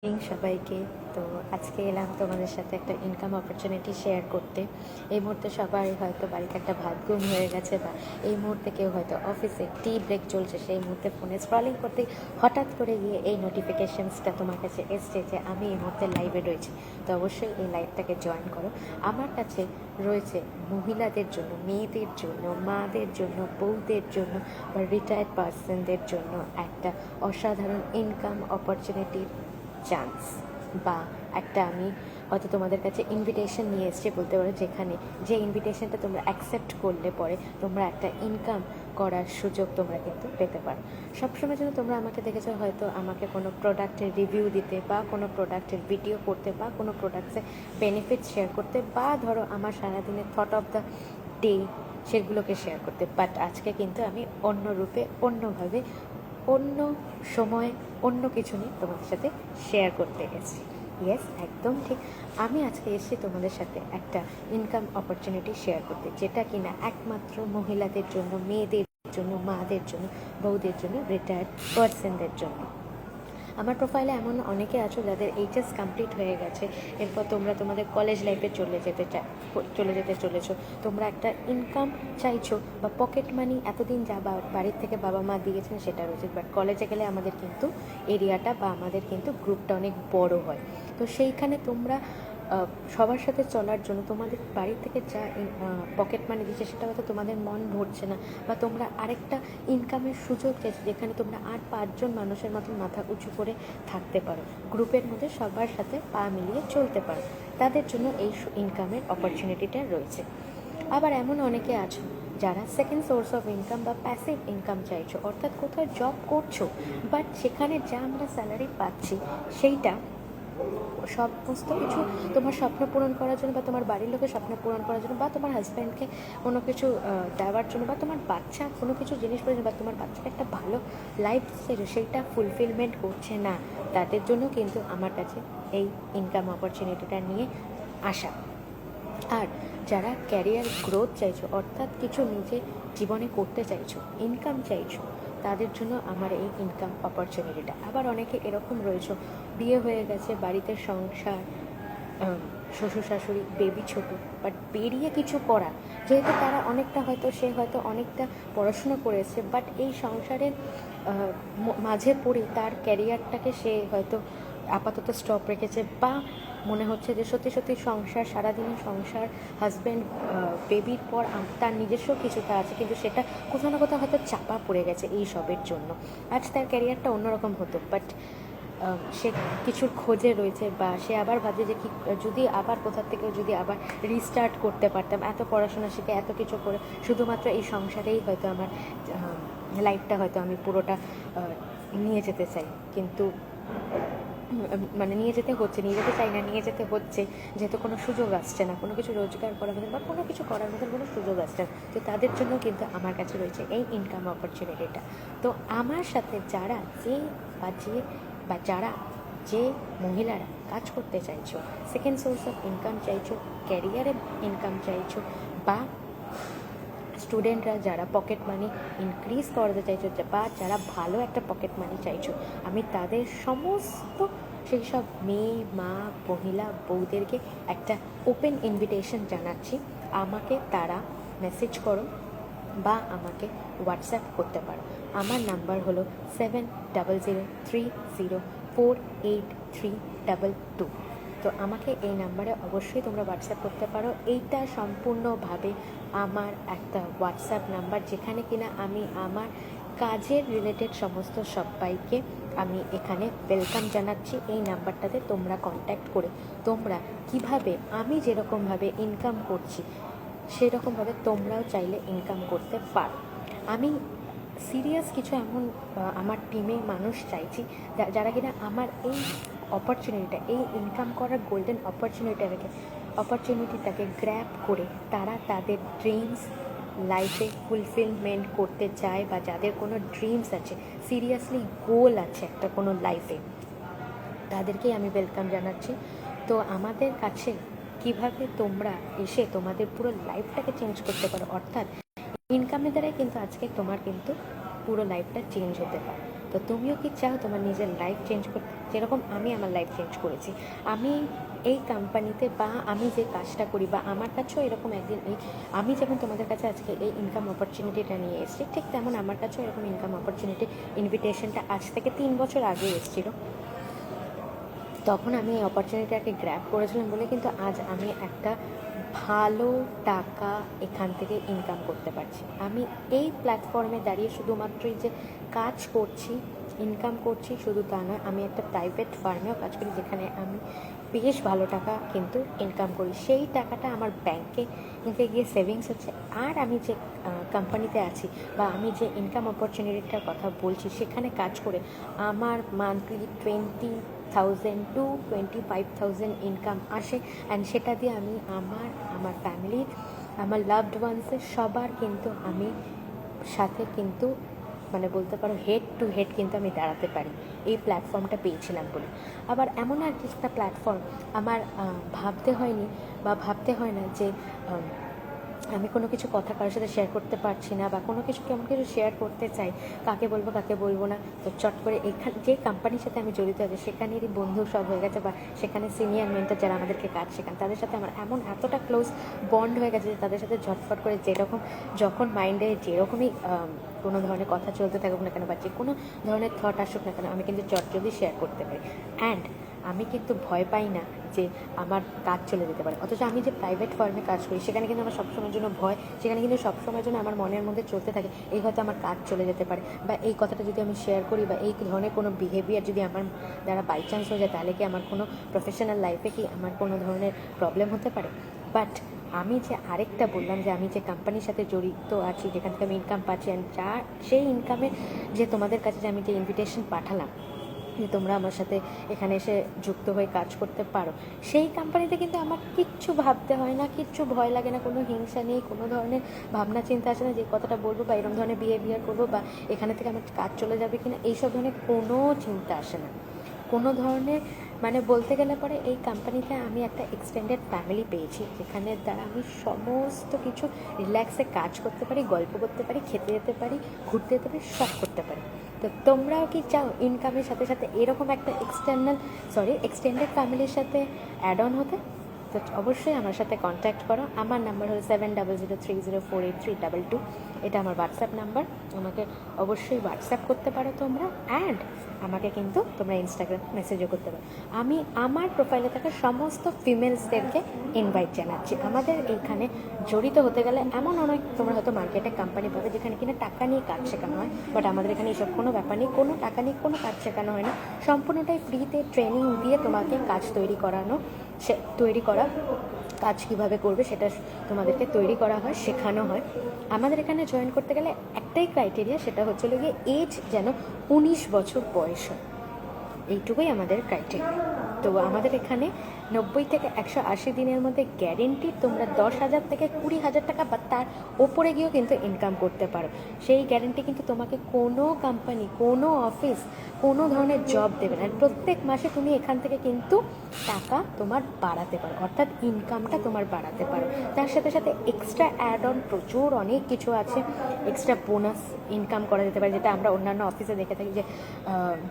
সবাইকে। তো আজকে এলাম তোমাদের সাথে একটা ইনকাম অপরচুনিটি শেয়ার করতে। এই মুহূর্তে সবাই হয়তো বাড়িতে একটা ভাত ঘুম হয়ে গেছে, বা এই মুহূর্তে কেউ হয়তো অফিসে টি ব্রেক চলছে, সেই মুহূর্তে ফোনে স্ক্রলিং করতে হঠাৎ করে গিয়ে এই নোটিফিকেশানসটা তোমার কাছে এসছে যে আমি এই মুহূর্তে লাইভে রয়েছি। তো অবশ্যই এই লাইভটাকে জয়েন করো। আমার কাছে রয়েছে মহিলাদের জন্য, মেয়েদের জন্য, মাদের জন্য, বউদের জন্য বা রিটায়ার্ড পার্সনদের জন্য একটা অসাধারণ ইনকাম অপরচুনিটির চান্স, বা একটা আমি হয়তো তোমাদের কাছে ইনভিটেশন নিয়ে এসেছি বলতে পারো, যেখানে যে ইনভিটেশনটা তোমরা অ্যাকসেপ্ট করলে পরে তোমরা একটা ইনকাম করার সুযোগ তোমরা কিন্তু পেতে পারো। সবসময় যেন তোমরা আমাকে দেখেছো হয়তো আমাকে কোনো প্রোডাক্টের রিভিউ দিতে, বা কোনো প্রোডাক্টের ভিডিও করতে, বা কোনো প্রোডাক্টসের বেনিফিট শেয়ার করতে, বা ধরো আমার সারাদিনের থট অফ দ্য ডে সেগুলোকে শেয়ার করতে। বাট আজকে কিন্তু আমি অন্য রূপে, অন্যভাবে, অন্য সময়, অন্য কিছু নিয়ে তোমাদের সাথে শেয়ার করতে গেছি। ইয়েস, একদম ঠিক। আমি আজকে এসেছি তোমাদের সাথে একটা ইনকাম অপরচুনিটি শেয়ার করতে, যেটা কিনা একমাত্র মহিলাদের জন্য, মেয়েদের জন্য, মাদের জন্য, বউদের জন্য, রিটায়ার্ড পার্সনদের জন্য। আমার প্রোফাইলে এমন অনেকে আছো যাদের এইচএস কমপ্লিট হয়ে গেছে, এরপর তোমরা তোমাদের কলেজ লাইফে চলে যেতে চলেছো। তোমরা একটা ইনকাম চাইছো, বা পকেট মানি এতদিন যা বাড়ির থেকে বাবা মা দিয়েছেন সেটা রয়েছে, বাট কলেজে গেলে আমাদের কিন্তু এরিয়াটা বা আমাদের কিন্তু গ্রুপটা অনেক বড় হয়। তো সেইখানে তোমরা সবার সাথে চলার জন্য তোমাদের বাড়ি থেকে যা পকেট মানি দিচ্ছে সেটা হয়তো তোমাদের মন ভরছে না, বা তোমরা আরেকটা ইনকামের সুযোগ চাইছো যেখানে তোমরা আর 5জন মানুষের মতন মাথা উঁচু করে থাকতে পারো, গ্রুপের মধ্যে সবার সাথে পা মিলিয়ে চলতে পারো। তাদের জন্য এই ইনকামের অপরচুনিটিটা রয়েছে। আবার এমন অনেকে আছো যারা সেকেন্ড সোর্স অফ ইনকাম বা প্যাসিভ ইনকাম চাইছো, অর্থাৎ কোথাও জব করছো বাট সেখানে যা আমরা স্যালারি পাচ্ছি সেইটা সমস্ত কিছু তোমার স্বপ্ন পূরণ করার জন্য, বা তোমার বাড়ির লোকের স্বপ্ন পূরণ করার জন্য, বা তোমার হাজব্যান্ডকে কোনো কিছু দেওয়ার জন্য, বা তোমার বাচ্চা কোনো কিছু জিনিস প্রয়োজন, বা তোমার বাচ্চাকে একটা ভালো লাইফ সেইটা ফুলফিলমেন্ট করছে না, তাদের জন্য কিন্তু আমার কাছে এই ইনকাম অপরচুনিটিটা নিয়ে আসা। আর যারা ক্যারিয়ার গ্রোথ চাইছো, অর্থাৎ কিছু নিজে জীবনে করতে চাইছো, ইনকাম চাইছো, তাদের জন্য আমার এই ইনকাম অপরচুনিটিটা। আবার অনেকে এরকম রয়েছে, বিয়ে হয়ে গেছে, বাড়িতে সংসার, শ্বশুর শাশুড়ি, বেবি ছোট, বাট বেরিয়ে কিছু করা, যেহেতু তারা অনেকটা হয়তো অনেকটা পড়াশুনো করেছে, বাট এই সংসারের মাঝে পড়ে তার ক্যারিয়ারটাকে সে হয়তো আপাতত স্টপ রেখেছে, বা মনে হচ্ছে যে সত্যি সত্যি সংসার, সারাদিনের সংসার, হাজব্যান্ড, বেবির পর তার নিজস্ব কিছুটা আছে, কিন্তু সেটা কোথাও না কোথাও হয়তো চাপা পড়ে গেছে এই সবের জন্য। আজ তার ক্যারিয়ারটা অন্যরকম হতো, বাট সে কিছুর খোঁজে রয়েছে, বা সে আবার ভাবছে যে কি যদি আবার কোথার থেকে যদি আবার রিস্টার্ট করতে পারতাম, এত পড়াশোনা শিখে এত কিছু করে শুধুমাত্র এই সংসারেই হয়তো আমার লাইফটা হয়তো আমি পুরোটা নিয়ে যেতে চাই, কিন্তু মানে নিয়ে যেতে চাই না, নিয়ে যেতে হচ্ছে, যেহেতু কোনো সুযোগ আসছে না, কোনো কিছু রোজগার করার মতন বা কোনো কিছু করার মতন কোনো সুযোগ আসছে না। তো তাদের জন্য কিন্তু আমার কাছে রয়েছে এই ইনকাম অপরচুনিটিটা। তো আমার সাথে যারা যারা যে মহিলারা কাজ করতে চাইছো, সেকেন্ড সোর্স অফ ইনকাম চাইছো, ক্যারিয়ারে ইনকাম চাইছো, বা স্টুডেন্টরা যারা পকেট মানি ইনক্রিজ করতে চাইছো, বা যারা ভালো একটা পকেট মানি চাইছো, আমি তাদের সমস্ত সেই সব মেয়ে, মা, মহিলা, বউদেরকে একটা ওপেন ইনভিটেশন জানাচ্ছি। আমাকে তারা মেসেজ করো বা আমাকে হোয়াটসঅ্যাপ করতে পারো। আমার নাম্বার হলো 70304832। তো আমাকে এই নাম্বারে অবশ্যই তোমরা হোয়াটসঅ্যাপ করতে পারো। এইটা সম্পূর্ণভাবে আমার একটা হোয়াটসঅ্যাপ নাম্বার, যেখানে কিনা আমি আমার কাজের রিলেটেড সমস্ত সবাইকে আমি এখানে ওয়েলকাম জানাচ্ছি। এই নাম্বারটাতে তোমরা কন্ট্যাক্ট করে তোমরা কিভাবে আমি যেরকমভাবে ইনকাম করছি সেরকমভাবে তোমরাও চাইলে ইনকাম করতে পারো। আমি সিরিয়াস কিছু এমন আমার টিমে মানুষ চাইছি যারা কিনা আমার এই অপরচুনিটিটা, এই ইনকাম করার গোল্ডেন অপরচুনিটিটাকে গ্র্যাব করে তারা তাদের ড্রিমস লাইফে ফুলফিলমেন্ট করতে চায়, বা যাদের কোনো ড্রিমস আছে, সিরিয়াসলি গোল আছে একটা কোনো লাইফে, তাদেরকেই আমি ওয়েলকাম জানাচ্ছি। তো আমাদের কাছে কিভাবে তোমরা এসে তোমাদের পুরো লাইফটাকে চেঞ্জ করতে পারো, অর্থাৎ ইনকামের দ্বারাই কিন্তু আজকে তোমার কিন্তু পুরো লাইফটা চেঞ্জ হতে পারে। তো তুমিও কি চাও তোমার নিজের লাইফ চেঞ্জ করতে, যেরকম আমি আমার লাইফ চেঞ্জ করেছি? আমি এই কোম্পানিতে বা আমি যে কাজটা করি বা আমার কাছেও এরকম একদিন আমি যেমন তোমাদের কাছে আজকে এই ইনকাম অপরচুনিটিটা নিয়ে এসেছি, ঠিক তেমন আমার কাছেও এরকম ইনকাম অপরচুনিটি ইনভিটেশনটা আজ থেকে 3 বছর আগে এসেছিলো। তখন আমি এই অপরচুনিটিটাকে গ্র্যাব করেছিলাম বলে কিন্তু আজ আমি একটা ভালো টাকা এখান থেকে ইনকাম করতে পারছি। আমি এই প্ল্যাটফর্মে দাঁড়িয়ে শুধুমাত্রই যে কাজ করছি, ইনকাম করছি শুধু তা নয়, আমি একটা প্রাইভেট ফার্মেও কাজ করি যেখানে আমি বেশ ভালো টাকা কিন্তু ইনকাম করি। সেই টাকাটা আমার ব্যাংকে গিয়ে সেভিংস হচ্ছে। আর আমি যে কোম্পানিতে আছি বা আমি যে ইনকাম অপরচুনিটিটার কথা বলছি, সেখানে কাজ করে আমার মান্থলি 20,000 to 25,000 ইনকাম আসে। অ্যান্ড সেটা দিয়ে আমি আমার ফ্যামিলির, আমার লাভড ওয়ান্সের সবার কিন্তু আমি সাথে কিন্তু মানে বলতে পারো হেড টু হেড কিন্তু আমি দাঁড়াতে পারি এই প্ল্যাটফর্মটা পেয়েছিলাম বলে। আবার এমন একটা প্ল্যাটফর্ম আমার ভাবতে হয়নি বা ভাবতে হয় না যে আমি কোনো কিছু কথা কারোর সাথে শেয়ার করতে পারছি না বা কোনো কিছু কেমন কিছু শেয়ার করতে চাই, কাকে বলবো কাকে বলবো না। তো চট করে এখানে যে কোম্পানির সাথে আমি জড়িত আছি সেখানেরই বন্ধু সব হয়ে গেছে, বা সেখানে সিনিয়র মেন্টর যারা আমাদেরকে কাজ শেখান তাদের সাথে আমার এতটা ক্লোজ বন্ড হয়ে গেছে যে তাদের সাথে ঝটফট করে যেরকম যখন মাইন্ডে যেরকমই কোনো ধরনের কথা চলতে থাকুক না কেন বা যে কোনো ধরনের থট আসুক না কেন, আমি কিন্তু চটজলদি শেয়ার করতে পারি। অ্যান্ড আমি কিন্তু ভয় পাই না যে আমার কাজ চলে যেতে পারে। অথচ আমি যে প্রাইভেট ফার্মে কাজ করি সেখানে কিন্তু আমার সবসময়ের জন্য ভয়, সেখানে কিন্তু সবসময়ের জন্য আমার মনের মধ্যে চলতে থাকে এই হয়তো আমার কাজ চলে যেতে পারে, বা এই কথাটা যদি আমি শেয়ার করি বা এই ধরনের কোনো বিহেভিয়ার যদি আমার দ্বারা বাই চান্স হয়ে যায়, তাহলে কি আমার কোনো প্রফেশনাল লাইফে কি আমার কোনো ধরনের প্রবলেম হতে পারে। বাট আমি যে আরেকটা বললাম যে আমি যে কোম্পানির সাথে জড়িত আছি, যেখান থেকে আমি ইনকাম পাচ্ছি, অ্যান্ড সেই ইনকামের যে তোমাদের কাছে যে আমি যে ইনভিটেশন পাঠালাম যে তোমরা আমার সাথে এখানে এসে যুক্ত হয়ে কাজ করতে পারো, সেই কোম্পানিতে কিন্তু আমার কিচ্ছু ভাবতে হয় না, কিচ্ছু ভয় লাগে না, কোনো হিংসা নেই, কোনো ধরনের ভাবনা চিন্তা আসে না যে কথাটা বলবো বা এরকম ধরনের বিহেভিয়ার করবো বা এখানে থেকে আমার কাজ চলে যাবে কিনা, এইসব ধরনের কোনো চিন্তা আসে না। কোনো ধরনের মানে বলতে গেলে পরে এই কোম্পানিতে আমি একটা এক্সটেন্ডেড ফ্যামিলি পেয়েছি, যেখানে দ্বারা আমি সমস্ত কিছু রিল্যাক্সে কাজ করতে পারি, গল্প করতে পারি, খেতে যেতে পারি, ঘুরতে যেতে পারি, সব করতে পারি। তো তোমরাও কি চাও ইনকামের সাথে সাথে এরকম একটা এক্সটেন্ডেড ফ্যামিলির সাথে অ্যাড অন হতে? তো অবশ্যই আমার সাথে কন্ট্যাক্ট করো। আমার নাম্বার হলো 7003048322। এটা আমার হোয়াটসঅ্যাপ নাম্বার, আমাকে অবশ্যই হোয়াটসঅ্যাপ করতে পারো তোমরা। অ্যান্ড আমাকে কিন্তু তোমরা ইনস্টাগ্রাম মেসেজও করতে পারো। আমি আমার প্রোফাইলে থাকা সমস্ত ফিমেলসদেরকে ইনভাইট জানাচ্ছি আমাদের এইখানে জড়িত হতে গেলে। এমন অনেক তোমরা হয়তো মার্কেটে কোম্পানি পাবে যেখানে কিনা টাকা নিয়ে কাজ শেখানো হয়, বাট আমাদের এখানে এসব কোনো ব্যাপার নেই, কোনো টাকা নিয়ে কোনো কাজ শেখানো হয় না, সম্পূর্ণটাই ফ্রিতে ট্রেনিং দিয়ে তোমাকে কাজ তৈরি করা কাজ কীভাবে করবে সেটা তোমাদেরকে তৈরি করা হয়, শেখানো হয়। আমাদের এখানে জয়েন করতে গেলে একটাই ক্রাইটেরিয়া, সেটা হচ্ছিল গিয়ে এজ যেন 19 বছর বয়স হয়, এইটুকুই আমাদের ক্রাইটেরিয়া। তো আমাদের এখানে 90 থেকে 180 দিনের মধ্যে গ্যারেন্টি তোমরা 10,000 থেকে 20,000 টাকা বা তার ওপরে গিয়েও কিন্তু ইনকাম করতে পারো। সেই গ্যারেন্টি কিন্তু তোমাকে কোনো কোম্পানি, কোনো অফিস, কোনো ধরনের জব দেবে না। প্রত্যেক মাসে তুমি এখান থেকে কিন্তু টাকা তোমার বাড়াতে পারো, অর্থাৎ ইনকামটা তোমার বাড়াতে পারো। তার সাথে সাথে এক্সট্রা অ্যাড অন প্রচুর অনেক কিছু আছে, এক্সট্রা বোনাস ইনকাম করা যেতে পারে, যেটা আমরা অন্যান্য অফিসে দেখে থাকি যে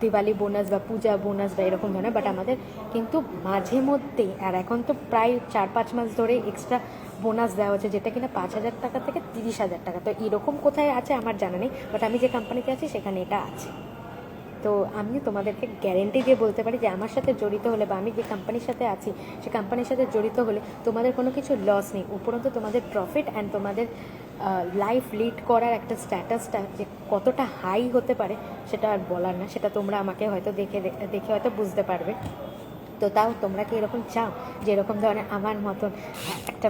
দিওয়ালি বোনাস বা পূজা বোনাস বা এরকম ধরনের। বাট আমাদের কিন্তু মাঝে মধ্যেই, আর এখন তো প্রায় 4-5 মাস ধরে এক্সট্রা বোনাস দেওয়া হচ্ছে, যেটা কিনা 5,000 টাকা থেকে 30,000 টাকা। তো এরকম কোথায় আছে আমার জানা নেই, বাট আমি যে কোম্পানিতে আছি সেখানে এটা আছে। তো আমি তোমাদেরকে গ্যারেন্টি দিয়ে বলতে পারি যে আমার সাথে জড়িত হলে বা আমি যে কোম্পানির সাথে আছি সে কোম্পানির সাথে জড়িত হলে তোমাদের কোনো কিছু লস নেই, উপরন্তু তোমাদের প্রফিট অ্যান্ড তোমাদের লাইফ লিড করার একটা স্ট্যাটাসটা যে কতটা হাই হতে পারে সেটা আর বলার না, সেটা তোমরা আমাকে হয়তো দেখে হয়তো বুঝতে পারবে। তো তাও তোমরা কি এরকম চাও যে এরকম ধরনের আমার মতন একটা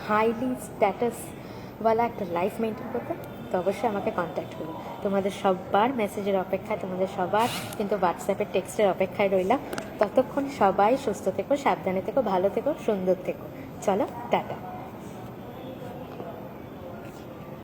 হাইলি স্ট্যাটাসওয়ালা একটা লাইফ মেনটেন করতে? তো অবশ্যই আমাকে কন্ট্যাক্ট করো। তোমাদের সবার মেসেজের অপেক্ষায়, তোমাদের সবার কিন্তু হোয়াটসঅ্যাপের টেক্সটের অপেক্ষায় রইলাম। ততক্ষণ সবাই সুস্থ থেকো, সাবধানে থেকো, ভালো থেকো, সুন্দর থেকো। চলো, টাটা।